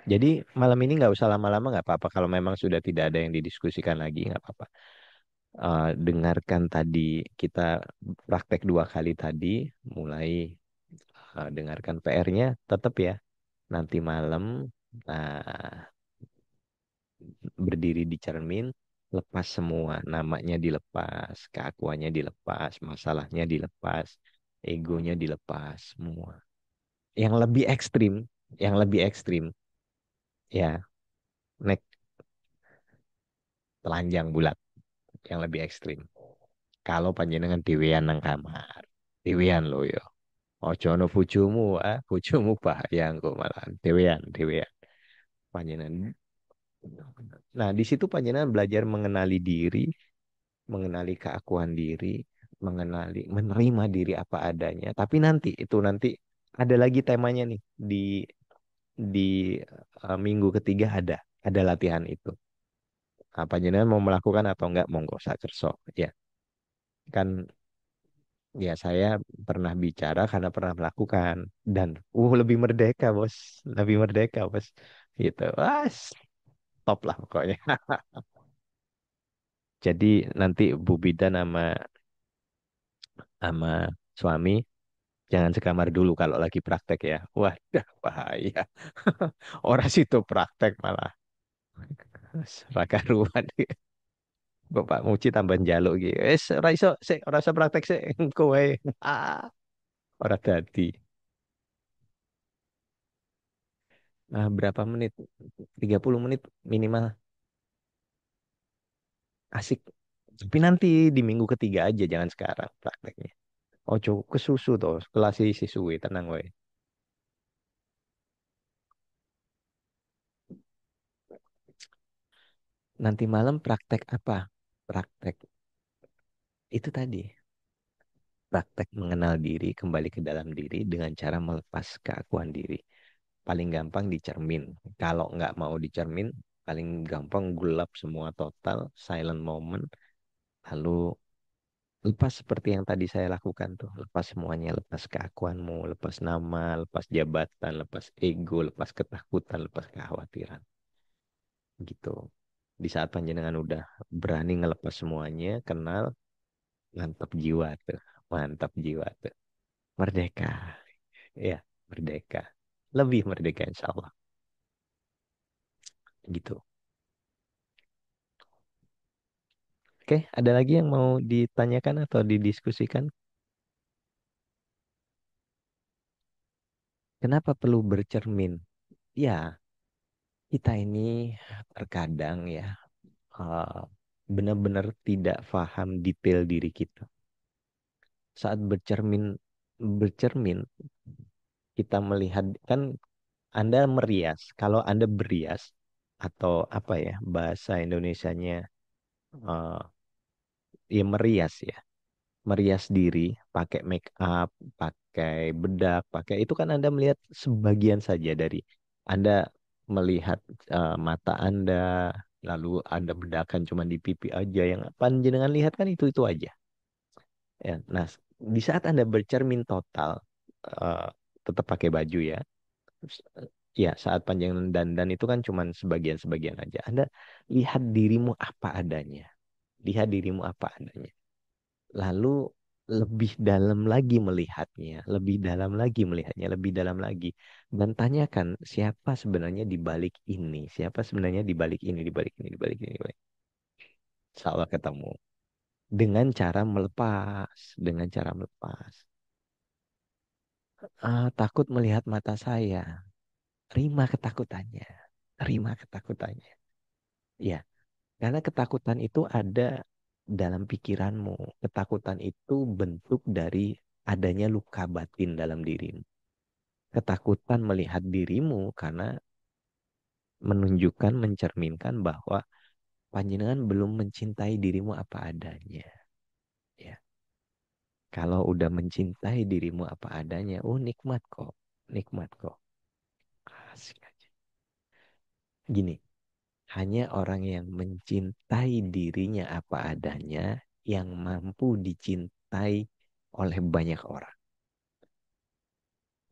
Jadi malam ini nggak usah lama-lama nggak apa-apa. Kalau memang sudah tidak ada yang didiskusikan lagi nggak apa-apa. Dengarkan tadi kita praktek 2 kali tadi, mulai dengarkan PR-nya, tetap ya. Nanti malam nah, berdiri di cermin, lepas semua, namanya dilepas, keakuannya dilepas, masalahnya dilepas, egonya dilepas semua. Yang lebih ekstrim, yang lebih ekstrim, ya, neck telanjang bulat, yang lebih ekstrim. Kalau panjenengan dewean nang kamar, dewean loh yo. Ojo ono bojomu, bojomu bahaya engko malah dewean, dewean. Panjenengan. Nah, di situ panjenengan belajar mengenali diri, mengenali keakuan diri, menerima diri apa adanya. Tapi nanti ada lagi temanya nih di minggu ketiga ada latihan itu. Apa jenengan mau melakukan atau enggak monggo sak kerso. Ya, kan ya saya pernah bicara karena pernah melakukan dan lebih merdeka, Bos. Lebih merdeka, Bos. Gitu. Wah, top lah pokoknya. Jadi nanti Bu Bidan sama suami jangan sekamar dulu kalau lagi praktek ya. Wadah, bahaya. Orang situ praktek malah raka ruan. Bapak Muci tambah njaluk gitu. Ora iso, sik, ora iso praktek sik engko wae. Ah, ora dadi. Berapa menit? 30 menit minimal. asik. Tapi nanti di minggu ketiga aja, jangan sekarang prakteknya. Oh, cukup ke susu tuh, kelas siswi tenang woi. Nanti malam praktek apa? Praktek itu tadi, praktek mengenal diri, kembali ke dalam diri dengan cara melepas keakuan diri. Paling gampang dicermin. Kalau nggak mau dicermin, paling gampang gelap semua total, silent moment, lalu lepas seperti yang tadi saya lakukan tuh. Lepas semuanya, lepas keakuanmu, lepas nama, lepas jabatan, lepas ego, lepas ketakutan, lepas kekhawatiran. Gitu. Di saat panjenengan udah berani ngelepas semuanya, kenal, mantap jiwa tuh. Mantap jiwa tuh. Merdeka. Ya, merdeka. Lebih merdeka insya Allah. Gitu. Oke, ada lagi yang mau ditanyakan atau didiskusikan? Kenapa perlu bercermin? Ya, kita ini terkadang ya eh, benar-benar tidak paham detail diri kita. Saat bercermin, kita melihat kan Anda merias. Kalau Anda berias atau apa ya bahasa Indonesianya eh, ya merias ya, merias diri, pakai make up, pakai bedak, pakai itu kan Anda melihat sebagian saja dari Anda melihat mata Anda, lalu Anda bedakan cuma di pipi aja yang panjenengan lihat kan itu aja. Ya, nah di saat Anda bercermin total, eh, tetap pakai baju ya. Terus, ya saat panjangan dandan itu kan cuma sebagian-sebagian aja. Anda lihat dirimu apa adanya. Lihat dirimu apa adanya. Lalu lebih dalam lagi melihatnya, lebih dalam lagi melihatnya, lebih dalam lagi. Dan tanyakan siapa sebenarnya di balik ini, siapa sebenarnya di balik ini, di balik ini, di balik ini. Di balik. Insya Allah ketemu. Dengan cara melepas, dengan cara melepas. Takut melihat mata saya, terima ketakutannya, terima ketakutannya. Ya, karena ketakutan itu ada dalam pikiranmu. Ketakutan itu bentuk dari adanya luka batin dalam dirimu. Ketakutan melihat dirimu karena menunjukkan, mencerminkan bahwa panjenengan belum mencintai dirimu apa adanya. Ya, kalau udah mencintai dirimu apa adanya, oh nikmat kok, nikmat kok. Asik aja. Gini, hanya orang yang mencintai dirinya apa adanya yang mampu dicintai oleh banyak orang.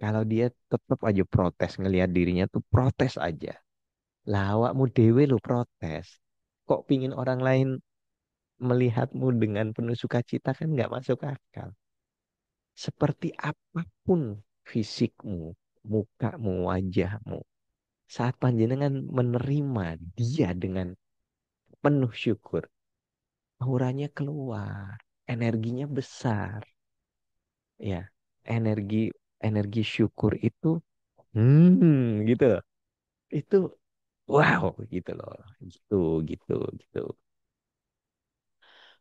Kalau dia tetap aja protes ngelihat dirinya tuh protes aja. Lah awakmu dewe lu protes. Kok pingin orang lain melihatmu dengan penuh sukacita kan nggak masuk akal. Seperti apapun fisikmu, mukamu, wajahmu. Saat panjenengan menerima dia dengan penuh syukur, auranya keluar, energinya besar, ya. Energi energi syukur itu, gitu loh. Itu wow, gitu loh. Gitu, gitu, gitu.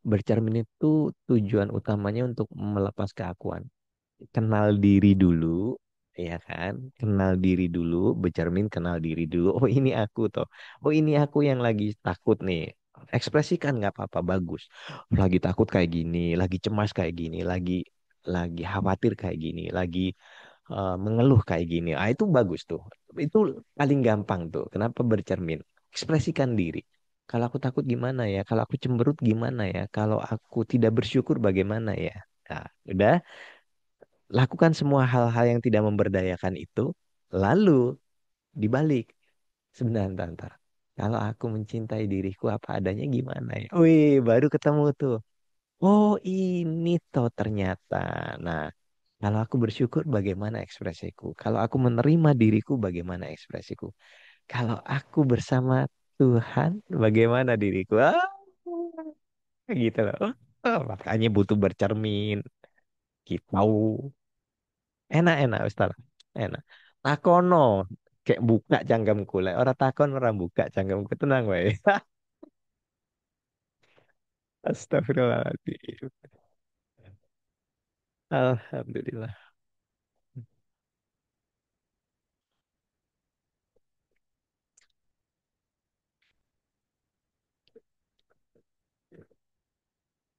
Bercermin itu tujuan utamanya untuk melepas keakuan. Kenal diri dulu, ya kan? Kenal diri dulu, bercermin kenal diri dulu. Oh ini aku toh. Oh ini aku yang lagi takut nih. Ekspresikan nggak apa-apa, bagus. Lagi takut kayak gini, lagi cemas kayak gini, lagi khawatir kayak gini, lagi mengeluh kayak gini. Ah itu bagus tuh. Itu paling gampang tuh. Kenapa bercermin? Ekspresikan diri. Kalau aku takut gimana ya? Kalau aku cemberut gimana ya? Kalau aku tidak bersyukur bagaimana ya? Nah, udah lakukan semua hal-hal yang tidak memberdayakan itu, lalu dibalik. Sebentar, bentar, bentar. Kalau aku mencintai diriku apa adanya gimana ya? Wih, baru ketemu tuh. Oh, ini toh ternyata. Nah, kalau aku bersyukur bagaimana ekspresiku? Kalau aku menerima diriku bagaimana ekspresiku? Kalau aku bersama Tuhan bagaimana diriku? Gitu loh. Makanya butuh bercermin. Kita enak-enak Ustaz. Enak. Takono kayak buka cangkemku lek ora takon ora buka cangkemku tenang wae. Astagfirullahaladzim. Alhamdulillah.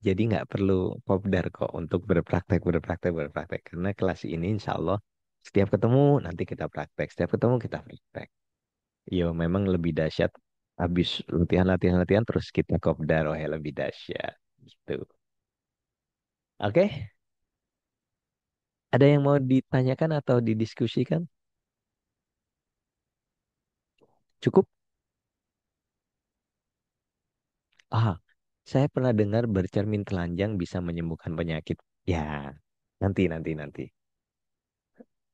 Jadi nggak perlu kopdar kok untuk berpraktek. Karena kelas ini insya Allah setiap ketemu nanti kita praktek. Setiap ketemu kita praktek. Yo, memang lebih dahsyat. Habis latihan terus kita kopdar. Oh ya lebih dahsyat. Gitu. Oke, ada yang mau ditanyakan atau didiskusikan? Cukup? Ah, saya pernah dengar bercermin telanjang bisa menyembuhkan penyakit. Ya, nanti.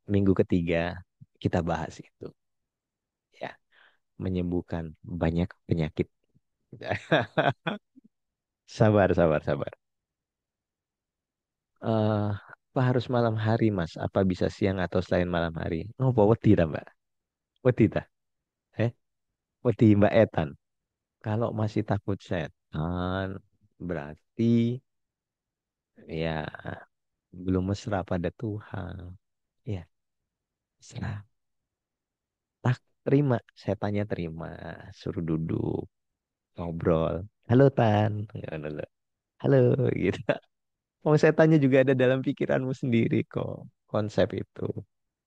Minggu ketiga kita bahas itu. Ya, menyembuhkan banyak penyakit. Sabar. eh Apa harus malam hari, Mas? Apa bisa siang atau selain malam hari? Oh, bawa wedi ta, Mbak? Wedi ta? Eh, wedi Mbak Etan. Kalau masih takut setan, berarti ya belum mesra pada Tuhan. Ya, mesra. Tak terima, setannya terima. Suruh duduk, ngobrol. Halo, Tan. Halo, halo, gitu. Oh, setannya juga ada dalam pikiranmu sendiri kok. Konsep itu.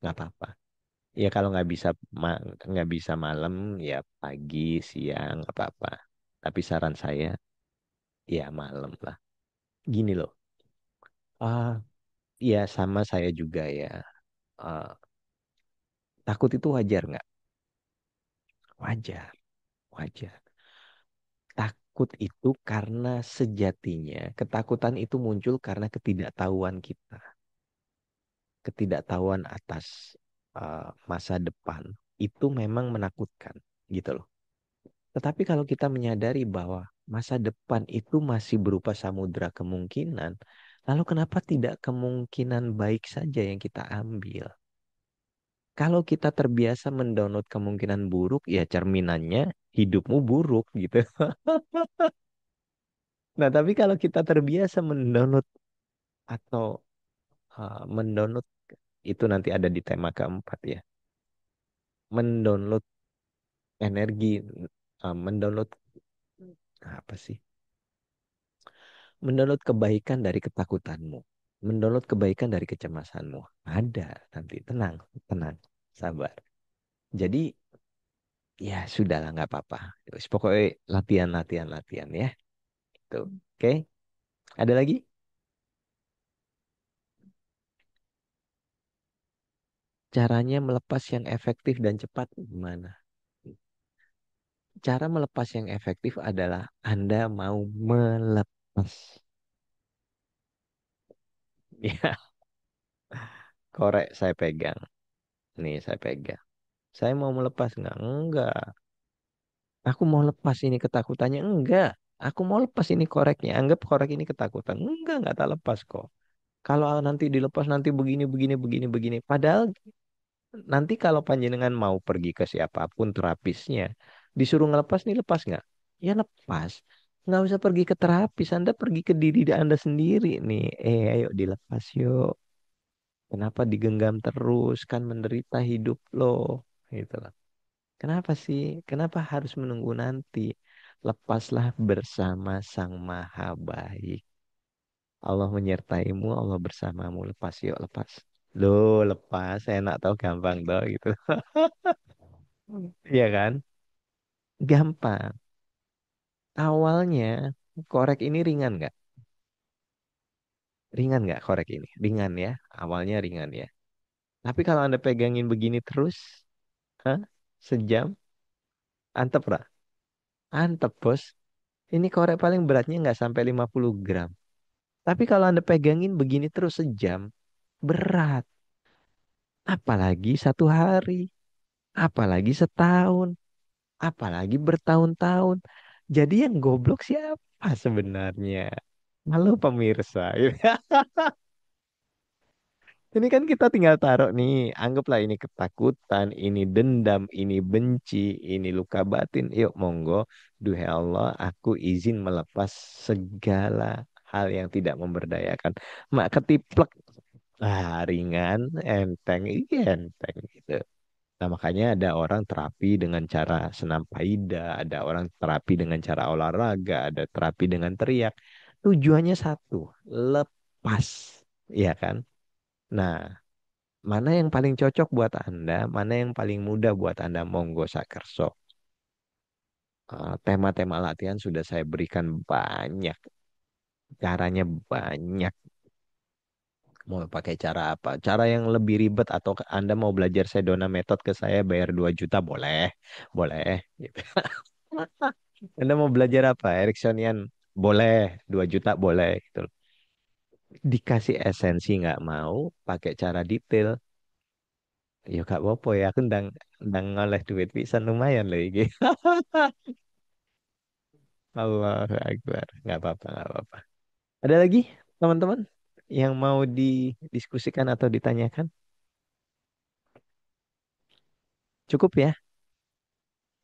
Nggak apa-apa. Ya kalau nggak bisa malam, ya pagi, siang, nggak apa-apa. Tapi saran saya, ya malam lah. Gini loh, ya sama saya juga ya. Ah, takut itu wajar nggak? Wajar, wajar. Takut itu karena sejatinya ketakutan itu muncul karena ketidaktahuan kita, ketidaktahuan atas masa depan itu memang menakutkan, gitu loh. Tetapi kalau kita menyadari bahwa masa depan itu masih berupa samudra kemungkinan, lalu kenapa tidak kemungkinan baik saja yang kita ambil? Kalau kita terbiasa mendownload kemungkinan buruk, ya cerminannya hidupmu buruk gitu. Nah, tapi kalau kita terbiasa mendownload atau mendownload itu nanti ada di tema keempat ya. Mendownload energi, mendownload apa sih? Mendownload kebaikan dari ketakutanmu. Mendownload kebaikan dari kecemasanmu. Ada nanti. Tenang, sabar. Jadi ya sudahlah nggak apa-apa. Terus pokoknya latihan ya. Itu. Oke. Ada lagi? Caranya melepas yang efektif dan cepat gimana? Cara melepas yang efektif adalah Anda mau melepas. Ya, korek saya pegang. Nih, saya pegang. Saya mau melepas nggak? Enggak. Aku mau lepas ini ketakutannya. Enggak. Aku mau lepas ini koreknya. Anggap korek ini ketakutan. Enggak tak lepas kok. Kalau nanti dilepas nanti begini. Padahal nanti kalau panjenengan mau pergi ke siapapun terapisnya, disuruh ngelepas nih lepas nggak? Ya lepas. Nggak usah pergi ke terapis. Anda pergi ke diri Anda sendiri nih. Ayo dilepas yuk. Kenapa digenggam terus? Kan menderita hidup loh. Gitu loh. Kenapa sih? Kenapa harus menunggu nanti? Lepaslah bersama Sang Maha Baik. Allah menyertaimu, Allah bersamamu. Lepas yuk, lepas. Loh, lepas. Enak tau, gampang tau gitu. Iya kan? Gampang. Awalnya, korek ini ringan nggak? Ringan nggak korek ini? Ringan ya. Awalnya ringan ya. Tapi kalau Anda pegangin begini terus, hah? Sejam, antep lah. Antep, bos. Ini korek paling beratnya nggak sampai 50 gram. Tapi kalau Anda pegangin begini terus sejam, berat. Apalagi 1 hari, apalagi setahun, apalagi bertahun-tahun. Jadi yang goblok siapa sebenarnya? Halo pemirsa. Ini kan kita tinggal taruh nih, anggaplah ini ketakutan, ini dendam, ini benci, ini luka batin. Yuk monggo, duhai Allah, aku izin melepas segala hal yang tidak memberdayakan. Mak ketiplek, ringan, enteng, iya enteng gitu. Nah, makanya ada orang terapi dengan cara senam paida, ada orang terapi dengan cara olahraga, ada terapi dengan teriak. Tujuannya satu, lepas, ya kan? Nah, mana yang paling cocok buat Anda, mana yang paling mudah buat Anda, monggo sakerso. Tema-tema latihan sudah saya berikan banyak, caranya banyak. Mau pakai cara apa? Cara yang lebih ribet atau Anda mau belajar Sedona Method ke saya bayar 2 juta boleh, boleh. Gitu. Anda mau belajar apa? Ericksonian boleh, 2 juta boleh. Gitu. Dikasih esensi nggak mau, pakai cara detail. Ya gak apa-apa ya, aku ndang ngoleh duit bisa lumayan loh iki. Allah Akbar. Nggak apa-apa, nggak apa-apa. Ada lagi teman-teman yang mau didiskusikan atau ditanyakan? Cukup ya.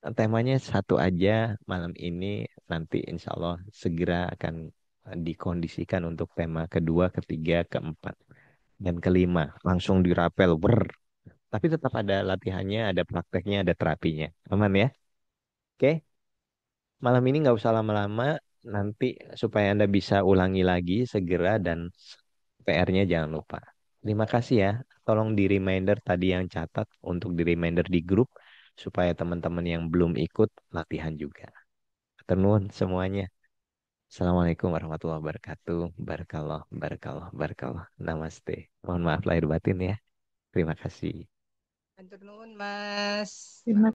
Temanya satu aja malam ini. Nanti insya Allah segera akan dikondisikan untuk tema kedua, ketiga, keempat, dan kelima. Langsung dirapel. Ber. Tapi tetap ada latihannya, ada prakteknya, ada terapinya. Aman ya? Oke. Malam ini nggak usah lama-lama, nanti supaya Anda bisa ulangi lagi segera dan PR-nya jangan lupa. Terima kasih ya. Tolong di reminder tadi yang catat untuk di reminder di grup supaya teman-teman yang belum ikut latihan juga. Tenun semuanya. Assalamualaikum warahmatullahi wabarakatuh. Barakallah, barakallah, barakallah. Namaste. Mohon maaf lahir batin ya. Terima kasih. Hatur nuhun, Mas. Terima